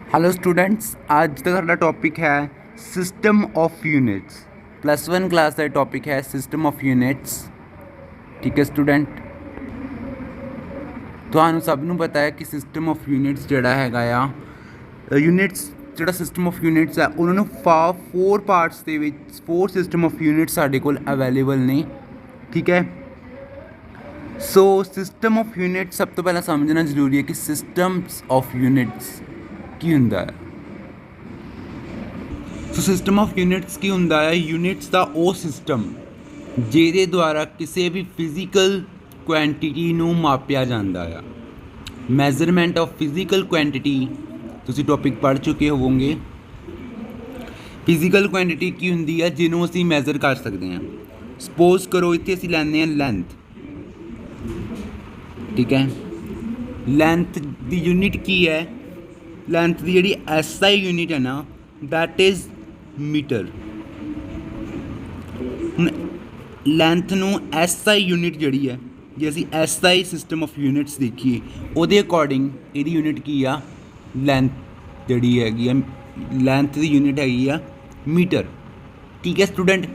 Hello students, आज का साडा टॉपिक है सिस्टम ऑफ यूनिट्स। +1 क्लास का टॉपिक है सिस्टम ऑफ यूनिट्स। ठीक है स्टूडेंट, ਤੁਹਾਨੂੰ ਸਭ ਨੂੰ ਪਤਾ ਹੈ ਕਿ ਸਿਸਟਮ ਆਫ ਯੂਨਿਟਸ ਜਿਹੜਾ ਹੈਗਾ ਆ ਯੂਨਿਟਸ ਜਿਹੜਾ ਸਿਸਟਮ ਆਫ ਯੂਨਿਟਸ ਹੈ ਉਹਨਾਂ ਨੂੰ 4 ਪਾਰਟਸ ਦੇ ਵਿੱਚ 4 ਸਿਸਟਮ ਆਫ ਯੂਨਿਟਸ ਸਾਡੇ ਕੋਲ ਅਵੇਲੇਬਲ ਨੇ। ਠੀਕ ਹੈ, ਸੋ ਸਿਸਟਮ ਆਫ ਯੂਨਿਟਸ ਸਭ ਤੋਂ ਪਹਿਲਾਂ ਸਮਝਣਾ ਜ਼ਰੂਰੀ ਹੈ ਕਿ ਸਿਸਟਮਸ ਆਫ ਯੂਨਿਟਸ ਕੀ ਹੁੰਦਾ ਹੈ। ਸੋ ਸਿਸਟਮ ਆਫ ਯੂਨਿਟਸ ਕੀ ਹੁੰਦਾ ਹੈ? ਯੂਨਿਟਸ ਦਾ ਉਹ ਸਿਸਟਮ ਜਿਹਦੇ ਦੁਆਰਾ ਕਿਸੇ ਵੀ ਫਿਜ਼ੀਕਲ ਕੁਆਂਟੀਟੀ ਨੂੰ ਮਾਪਿਆ ਜਾਂਦਾ ਆ। ਮੈਜ਼ਰਮੈਂਟ ਆਫ ਫਿਜ਼ੀਕਲ ਕੁਆਂਟੀਟੀ ਤੁਸੀਂ ਟੌਪਿਕ ਪੜ੍ਹ ਚੁੱਕੇ ਹੋਵੋਗੇ। ਫਿਜ਼ੀਕਲ ਕੁਆਂਟੀਟੀ ਕੀ ਹੁੰਦੀ ਹੈ ਜਿਹਨੂੰ ਅਸੀਂ ਮੈਜ਼ਰ ਕਰ ਸਕਦੇ ਹਾਂ। ਸਪੋਜ਼ ਕਰੋ ਇੱਥੇ ਅਸੀਂ ਲੈਂਦੇ ਹਾਂ ਲੈਂਥ। ਠੀਕ ਹੈ, ਲੈਂਥ ਦੀ ਯੂਨਿਟ ਕੀ ਹੈ? ਲੈਂਥ ਦੀ ਜਿਹੜੀ SI ਯੂਨਿਟ ਹੈ ਨਾ, ਦੈਟ ਇਜ਼ ਮੀਟਰ। ਹੁਣ ਲੈਂਥ ਨੂੰ SI ਯੂਨਿਟ ਜਿਹੜੀ ਹੈ, ਜੇ ਅਸੀਂ SI ਸਿਸਟਮ ਆਫ ਯੂਨਿਟਸ ਦੇਖੀਏ ਉਹਦੇ ਅਕੋਰਡਿੰਗ ਇਹਦੀ ਯੂਨਿਟ ਕੀ ਆ? ਲੈਂਥ ਜਿਹੜੀ ਹੈਗੀ ਆ, ਲੈਂਥ ਦੀ ਯੂਨਿਟ ਹੈਗੀ ਆ ਮੀਟਰ। ਠੀਕ ਹੈ ਸਟੂਡੈਂਟ,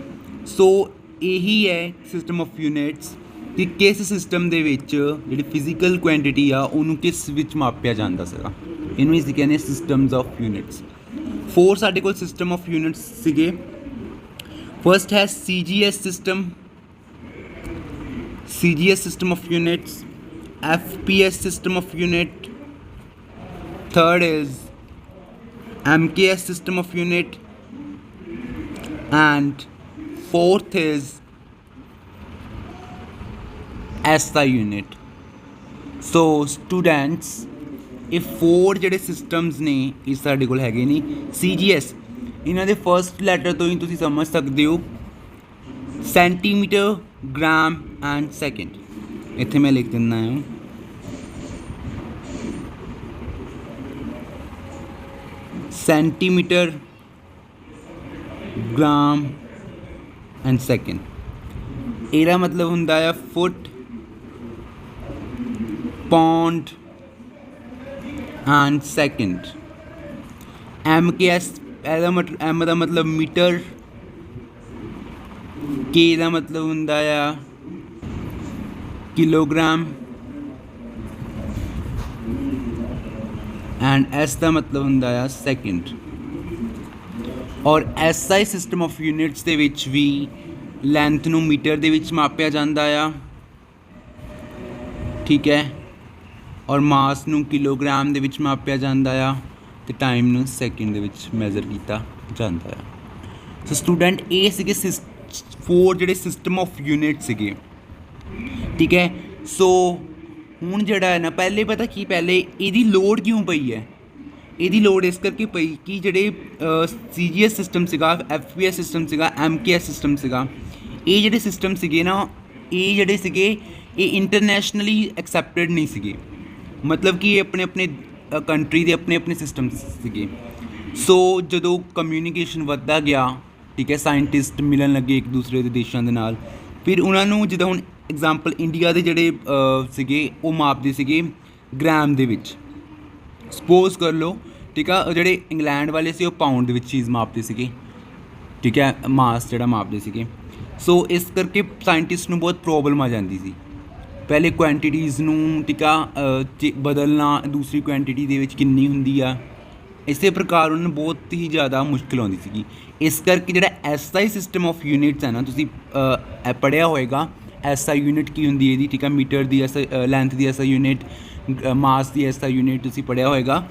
ਸੋ ਇਹੀ ਹੈ ਸਿਸਟਮ ਆਫ ਯੂਨਿਟਸ ਕਿ ਕਿਸ ਸਿਸਟਮ ਦੇ ਵਿੱਚ ਜਿਹੜੀ ਫਿਜ਼ੀਕਲ ਕੁਆਂਟੀਟੀ ਆ ਉਹਨੂੰ ਕਿਸ ਵਿੱਚ ਮਾਪਿਆ ਜਾਂਦਾ ਸੀਗਾ। ਇਹਨੂੰ ਅਸੀਂ ਕਹਿੰਦੇ ਸਿਸਟਮਸ ਆਫ ਯੂਨਿਟਸ। 4 ਸਾਡੇ ਕੋਲ ਸਿਸਟਮ ਆਫ ਯੂਨਿਟਸ ਸੀਗੇ। ਫਸਟ ਹੈ CGS system, CGS system of units, FPS system of unit, third is MKS system of unit, and fourth is SI unit. So students, ਇਹ 4 ਜਿਹੜੇ ਸਿਸਟਮਸ ਨੇ ਇਹ ਸਾਡੇ ਕੋਲ ਹੈਗੇ ਨੇ। CGS ਇਹਨਾਂ ਦੇ ਫਸਟ ਲੈਟਰ ਤੋਂ ਹੀ ਤੁਸੀਂ ਸਮਝ ਸਕਦੇ ਹੋ, ਸੈਂਟੀਮੀਟਰ, ग्राम एंड सेकेंड। इत्थे मैं लिख देना है सेंटीमीटर, ग्राम एंड सेकेंड। ਇਹਦਾ मतलब ਹੁੰਦਾ है foot, pound and second. MKS M ਦਾ मतलब मीटर, के ਦਾ मतलब ਹੁੰਦਾ ਆ ਕਿਲੋਗ੍ਰਾਮ ਐਂਡ S ਦਾ ਮਤਲਬ ਹੁੰਦਾ ਆ ਸੈਕਿੰਡ। ਔਰ SI ਸਿਸਟਮ ਆਫ ਯੂਨਿਟਸ ਦੇ ਵਿੱਚ ਵੀ ਲੈਂਥ ਨੂੰ ਮੀਟਰ ਦੇ ਵਿੱਚ ਮਾਪਿਆ ਜਾਂਦਾ ਆ। ਠੀਕ ਹੈ, ਔਰ ਮਾਸ ਨੂੰ ਕਿਲੋਗ੍ਰਾਮ ਦੇ ਵਿੱਚ ਮਾਪਿਆ ਜਾਂਦਾ ਆ ਅਤੇ ਟਾਈਮ ਨੂੰ ਸੈਕਿੰਡ ਦੇ ਵਿੱਚ ਮੈਜ਼ਰ ਕੀਤਾ ਜਾਂਦਾ ਆ। ਸੋ ਸਟੂਡੈਂਟ ਇਹ ਸੀਗੇ 4 ਜਿਹੜੇ ਸਿਸਟਮ ਆਫ ਯੂਨਿਟ ਸੀਗੇ। ਠੀਕ ਹੈ, ਸੋ ਹੁਣ ਜਿਹੜਾ ਹੈ ਨਾ, ਪਹਿਲੇ ਪਤਾ ਕੀ, ਪਹਿਲੇ ਇਹਦੀ ਲੋੜ ਕਿਉਂ ਪਈ ਹੈ? ਇਹਦੀ ਲੋੜ ਇਸ ਕਰਕੇ ਪਈ ਕਿ ਜਿਹੜੇ CGS ਸਿਸਟਮ ਸੀਗਾ, FPS ਸਿਸਟਮ ਸੀਗਾ, MKS ਸਿਸਟਮ ਸੀਗਾ, ਇਹ ਜਿਹੜੇ ਸਿਸਟਮ ਸੀਗੇ ਨਾ, ਇਹ ਜਿਹੜੇ ਸੀਗੇ ਇਹ ਇੰਟਰਨੈਸ਼ਨਲੀ ਐਕਸੈਪਟਡ ਨਹੀਂ ਸੀਗੇ। ਮਤਲਬ ਕਿ ਇਹ ਆਪਣੇ ਆਪਣੇ ਕੰਟਰੀ ਦੇ ਆਪਣੇ ਆਪਣੇ ਸਿਸਟਮ ਸੀਗੇ। ਸੋ ਜਦੋਂ ਕਮਿਊਨੀਕੇਸ਼ਨ ਵੱਧਦਾ ਗਿਆ, ਠੀਕ ਹੈ, ਸਾਇੰਟਿਸਟ ਮਿਲਣ ਲੱਗੇ ਇੱਕ ਦੂਸਰੇ ਦੇ ਦੇਸ਼ਾਂ ਦੇ ਨਾਲ, ਫਿਰ ਉਹਨਾਂ ਨੂੰ ਜਿੱਦਾਂ ਹੁਣ ਐਗਜ਼ਾਮਪਲ ਇੰਡੀਆ ਦੇ ਜਿਹੜੇ ਸੀਗੇ ਉਹ ਮਾਪਦੇ ਸੀਗੇ ਗ੍ਰਾਮ ਦੇ ਵਿੱਚ। ਸਪੋਜ਼ ਕਰ ਲਓ, ਠੀਕ ਆ, ਜਿਹੜੇ ਇੰਗਲੈਂਡ ਵਾਲੇ ਸੀ ਉਹ ਪਾਊਂਡ ਦੇ ਵਿੱਚ ਚੀਜ਼ ਮਾਪਦੇ ਸੀਗੇ। ਠੀਕ ਹੈ, ਮਾਸ ਜਿਹੜਾ ਮਾਪਦੇ ਸੀਗੇ। ਸੋ ਇਸ ਕਰਕੇ ਸਾਇੰਟਿਸਟ ਨੂੰ ਬਹੁਤ ਪ੍ਰੋਬਲਮ ਆ ਜਾਂਦੀ ਸੀ ਪਹਿਲੇ ਕੁਆਂਟੀਟੀਜ਼ ਨੂੰ, ਠੀਕ ਆ, ਬਦਲਣਾ ਦੂਸਰੀ ਕੁਆਂਟੀਟੀ ਦੇ ਵਿੱਚ ਕਿੰਨੀ ਹੁੰਦੀ ਆ। ਇਸੇ ਪ੍ਰਕਾਰ ਉਹਨਾਂ ਨੂੰ ਬਹੁਤ ਹੀ ਜ਼ਿਆਦਾ ਮੁਸ਼ਕਿਲ ਆਉਂਦੀ ਸੀਗੀ। ਇਸ ਕਰਕੇ ਜਿਹੜਾ SI ਸਿਸਟਮ ਆਫ ਯੂਨਿਟਸ ਹੈ ਨਾ, ਤੁਸੀਂ ਪੜ੍ਹਿਆ ਹੋਏਗਾ SI ਯੂਨਿਟ ਕੀ ਹੁੰਦੀ ਹੈ ਇਹਦੀ। ਠੀਕ ਆ, ਮੀਟਰ ਦੀ SI, ਲੈਂਥ ਦੀ SI ਯੂਨਿਟ, ਮਾਸ ਦੀ SI ਯੂਨਿਟ ਤੁਸੀਂ ਪੜ੍ਹਿਆ ਹੋਏਗਾ।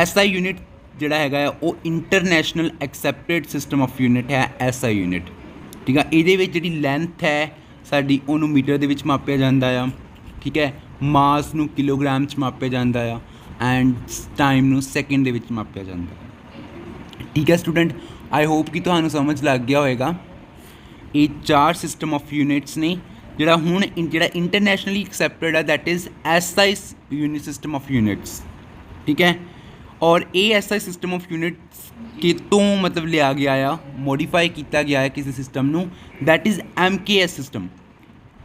SI ਯੂਨਿਟ ਜਿਹੜਾ ਹੈਗਾ ਉਹ international accepted system of unit ਹੈ SI ਯੂਨਿਟ। ਠੀਕ ਆ, ਇਹਦੇ ਵਿੱਚ ਜਿਹੜੀ ਲੈਂਥ ਹੈ ਸਾਡੀ ਉਹਨੂੰ ਮੀਟਰ ਦੇ ਵਿੱਚ ਮਾਪਿਆ ਜਾਂਦਾ ਆ। ਠੀਕ ਹੈ, ਮਾਸ ਨੂੰ ਕਿਲੋਗ੍ਰਾਮ 'ਚ ਮਾਪਿਆ ਜਾਂਦਾ ਆ ਐਂਡ ਟਾਈਮ ਨੂੰ ਸੈਕਿੰਡ ਦੇ ਵਿੱਚ ਮਾਪਿਆ ਜਾਂਦਾ। ਠੀਕ ਹੈ ਸਟੂਡੈਂਟ, ਆਈ ਹੋਪ ਕਿ ਤੁਹਾਨੂੰ ਸਮਝ ਲੱਗ ਗਿਆ ਹੋਏਗਾ। ਇਹ 4 ਸਿਸਟਮ ਆਫ ਯੂਨਿਟਸ ਨੇ। ਜਿਹੜਾ ਹੁਣ ਜਿਹੜਾ ਇੰਟਰਨੈਸ਼ਨਲੀ ਐਕਸੈਪਟਡ ਹੈ that is SI unit system of units. ਠੀਕ ਹੈ, ਔਰ ਇਹ SI ਸਿਸਟਮ ਆਫ ਯੂਨਿਟਸ ਕਿਤੋਂ ਮਤਲਬ ਲਿਆ ਗਿਆ ਆ, ਮੋਡੀਫਾਈ ਕੀਤਾ ਗਿਆ ਹੈ ਕਿਸੇ ਸਿਸਟਮ ਨੂੰ, ਦੈਟ ਇਜ਼ MKS ਸਿਸਟਮ।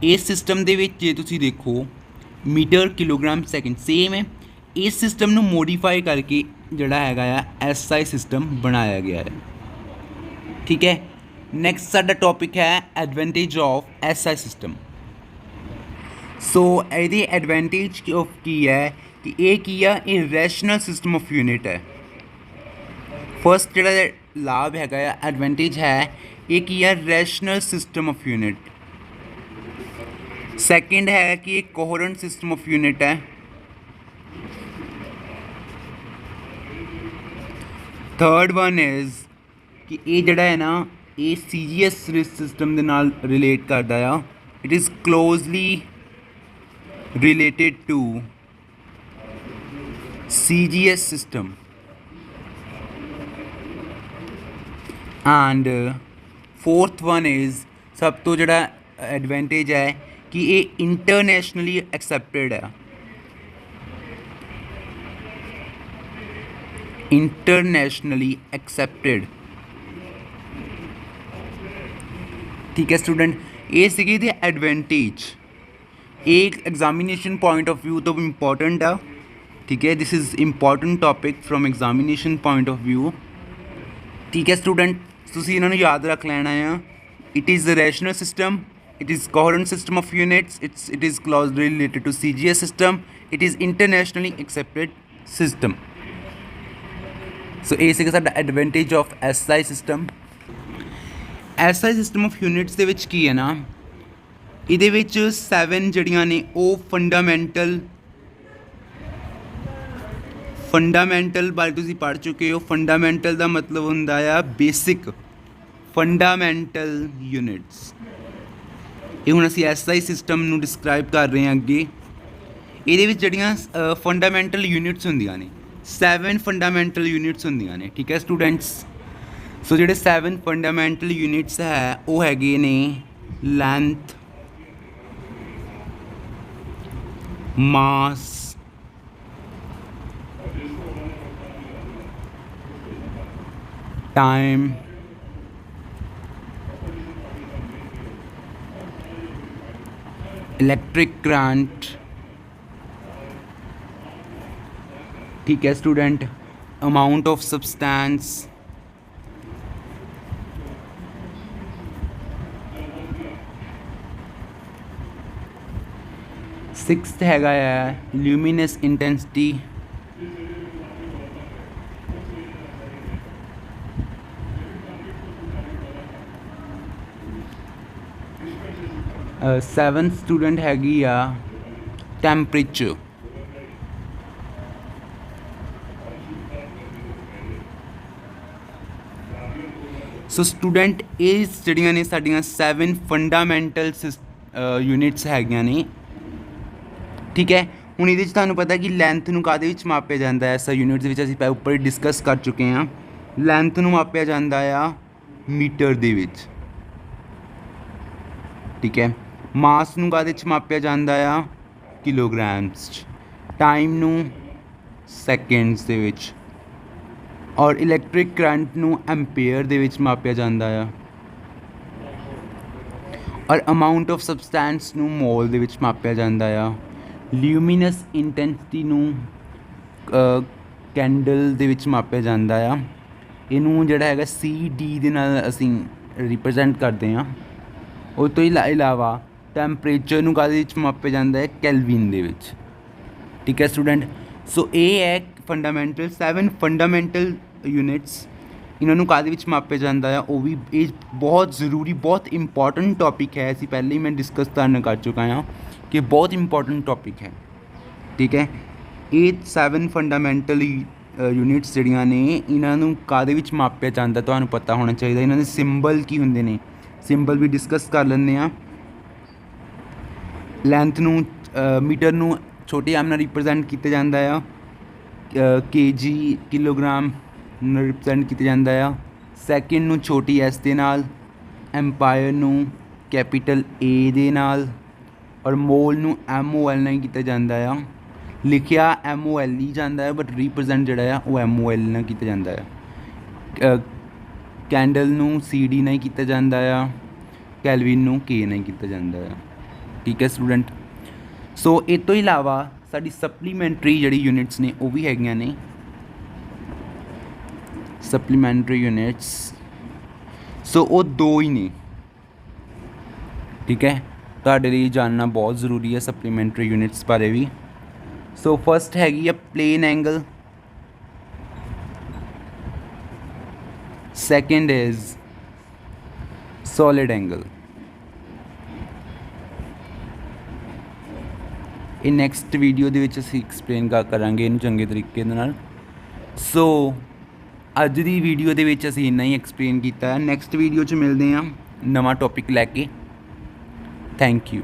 ਇਸ ਸਿਸਟਮ ਦੇ ਵਿੱਚ ਜੇ ਤੁਸੀਂ ਦੇਖੋ ਮੀਟਰ, ਕਿਲੋਗ੍ਰਾਮ, ਸੈਕਿੰਡ ਸੇਮ ਹੈ। इस सिस्टम ਨੂੰ ਮੋਡੀਫਾਈ ਕਰਕੇ ਜਿਹੜਾ ਹੈਗਾ ਆ SI ਸਿਸਟਮ ਬਣਾਇਆ ਗਿਆ ਹੈ। ਠੀਕ ਹੈ, ਨੈਕਸਟ ਸਾਡਾ ਟੌਪਿਕ ਹੈ ਐਡਵਾਂਟੇਜ ਆਫ SI ਸਿਸਟਮ। ਸੋ ਇਹਦੀ ਐਡਵਾਂਟੇਜ ਕੀ ਹੈ ਕਿ ਇਹ ਕੀ ਆ, ਇਹ ਰੈਸ਼ਨਲ ਸਿਸਟਮ ਆਫ ਯੂਨਿਟ ਹੈ। ਫਸਟ ਜਿਹੜਾ ਲਾਭ ਹੈਗਾ ਆ, ਐਡਵਾਂਟੇਜ ਹੈ, ਇਹ ਕੀ ਆ, rational system of unit. Second ਹੈ ਕਿ ਇਹ ਕੋਹਰੈਂਟ ਸਿਸਟਮ ਆਫ ਯੂਨਿਟ ਹੈ। ਥਰਡ ਵਨ ਇਜ਼ ਕਿ ਇਹ ਜਿਹੜਾ ਹੈ ਨਾ, ਇਹ CGS ਸਿਸਟਮ ਦੇ ਨਾਲ ਰਿਲੇਟ ਕਰਦਾ ਆ। It is closely related to CGS system and fourth one is ਸਭ ਤੋਂ ਜਿਹੜਾ ਐਡਵਾਂਟੇਜ ਹੈ ਕਿ ਇਹ ਇੰਟਰਨੈਸ਼ਨਲੀ ਐਕਸੈਪਟਡ ਹੈ। Internationally accepted. ਠੀਕ ਹੈ ਸਟੂਡੈਂਟ, ਇਹ ਸੀਗੀ ਦੀ ਐਡਵਾਂਟੇਜ। ਇਹ ਐਗਜ਼ਾਮੀਨੇਸ਼ਨ ਪੁਆਇੰਟ ਆਫ ਵਿਊ ਤੋਂ ਇੰਪੋਰਟੈਂਟ ਆ। ठीक है, this is important topic from examination point of view. ठीक है स्टूडेंट, तुसीं इन्हां नूं याद रख लेना है। It is a rational system, it is coherent system of units, it is closely related to CGS system, it is internationally accepted system. So ये सीगा साडा advantage of SI system. SI system of units दे विच की है ना, इहदे विच 7 जड़ियां ने वो फंडामेंटल बारे तुसीं पढ़ चुके हो। फंडामेंटल का मतलब हुंदा आ बेसिक। फंडामेंटल यूनिट्स, ये हुण असीं SI सिस्टम नूं डिस्क्राइब कर रहे हैं अगे। इहदे विच जड़ियां फंडामेंटल यूनिट्स हुंदियां ने, 7 फंडामेंटल यूनिट्स हुंदियां ने। ठीक है स्टूडेंट्स, सो जिहड़े 7 फंडामेंटल यूनिट्स है वो हैगे ने लेंथ, मास, टाइम, इलेक्ट्रिक करंट। ठीक है student, amount of substance, sixth हैगा है ल्यूमिनस इंटेंसिटी, सैवनथ स्टूडेंट हैगी आ टैंपरेचर। सो स्टूडेंट इस जड़ियां ने साडियां 7 फंडामेंटल यूनिट्स हैगियां ने। ठीक है, हुण इहदे च तुहानूं पता कि लैंथ नूं काहदे विच मापिया जांदा है। ऐसा यूनिट्स विच असीं उपर डिस्कस कर चुके हैं। लैंथ नूं मापिया जांदा आ मीटर दे विच। ठीक है, मास नूं काहदे च मापिया जांदा आ किलोग्राम्स च, टाइम नूं सैकेंड्स दे विच, और इलैक्ट्रिक करंट नूं एम्पेयर दे विच मापिया जांदा आ, और अमाउंट ऑफ सबसटेंस नूं मोल दे विच मापिया जांदा आ। ल्यूमिनस इंटेंसिटी नूं कैंडल दे विच मापिया जांदा आ। इहनूं जिहड़ा हैगा CD दे नाल असीं रिप्रजेंट करदे हां। उस तो इलावा टैंपरेचर नूं काहदे विच मापिया जांदा है, कैल्विन दे विच। ठीक है स्टूडेंट, सो ये है फंडामेंटल 7 फंडामेंटल यूनिट्स। इन्होंने काहदे विच मापिया जांदा है, वो भी ये बहुत ज़रूरी, बहुत इंपॉर्टेंट टॉपिक है। असीं पहले ही मैं डिस्कस कर चुका हाँ कि बहुत इंपॉर्टेंट टॉपिक है। ठीक है, ये 7 फंडामेंटल यूनिट्स जड़ियां ने, इन्हों काहदे विच मापिया जांदा तुहानूं पता होना चाहिए। इन्हों दे सिंबल की हुंदे ने, सिंबल भी डिस्कस कर लैंदे आ। लैंथ नूं मीटर नूं छोटे एम नाल रिप्रजेंट किया जाता है, kg किलोग्राम रिप्रजेंट किया जाता है। सैकेंड नूं छोटी S दे नाल, एम्पायर नूं कैपिटल A दे नाल, और मोल नूं MOL नाल किया जाता है। लिखिया MOL ही जाता है, बट रिप्रजेंट जिहड़ा है वो MOL नाल किया जाता है। कैंडल नूं CD नाल किया जाता है, कैल्विन नूं K नाल किया जाता है। ठीक है स्टूडेंट, सो इस तो इलावा ਸਾਡੀ ਸਪਲੀਮੈਂਟਰੀ ਜਿਹੜੀ ਯੂਨਿਟਸ ਨੇ ਉਹ ਵੀ ਹੈਗੀਆਂ ਨੇ, ਸਪਲੀਮੈਂਟਰੀ ਯੂਨਿਟਸ। ਸੋ ਉਹ 2 ਹੀ ਨੇ, ਠੀਕ ਹੈ। ਤੁਹਾਡੇ ਲਈ ਜਾਣਨਾ ਬਹੁਤ ਜ਼ਰੂਰੀ ਹੈ ਸਪਲੀਮੈਂਟਰੀ ਯੂਨਿਟਸ ਬਾਰੇ ਵੀ। ਸੋ ਫਸਟ ਹੈਗੀ ਆ plane angle, second is solid angle. ਇਹ ਨੈਕਸਟ ਵੀਡੀਓ ਦੇ ਵਿੱਚ ਅਸੀਂ ਐਕਸਪਲੇਨ ਕਰਾਂਗੇ ਇਹਨੂੰ ਚੰਗੇ ਤਰੀਕੇ ਦੇ ਨਾਲ। ਸੋ ਅੱਜ ਦੀ ਵੀਡੀਓ ਦੇ ਵਿੱਚ ਅਸੀਂ ਇੰਨਾ ਹੀ ਐਕਸਪਲੇਨ ਕੀਤਾ ਹੈ। ਨੈਕਸਟ ਵੀਡੀਓ 'ਚ ਮਿਲਦੇ ਹਾਂ ਨਵਾਂ ਟੌਪਿਕ ਲੈ ਕੇ। Thank you.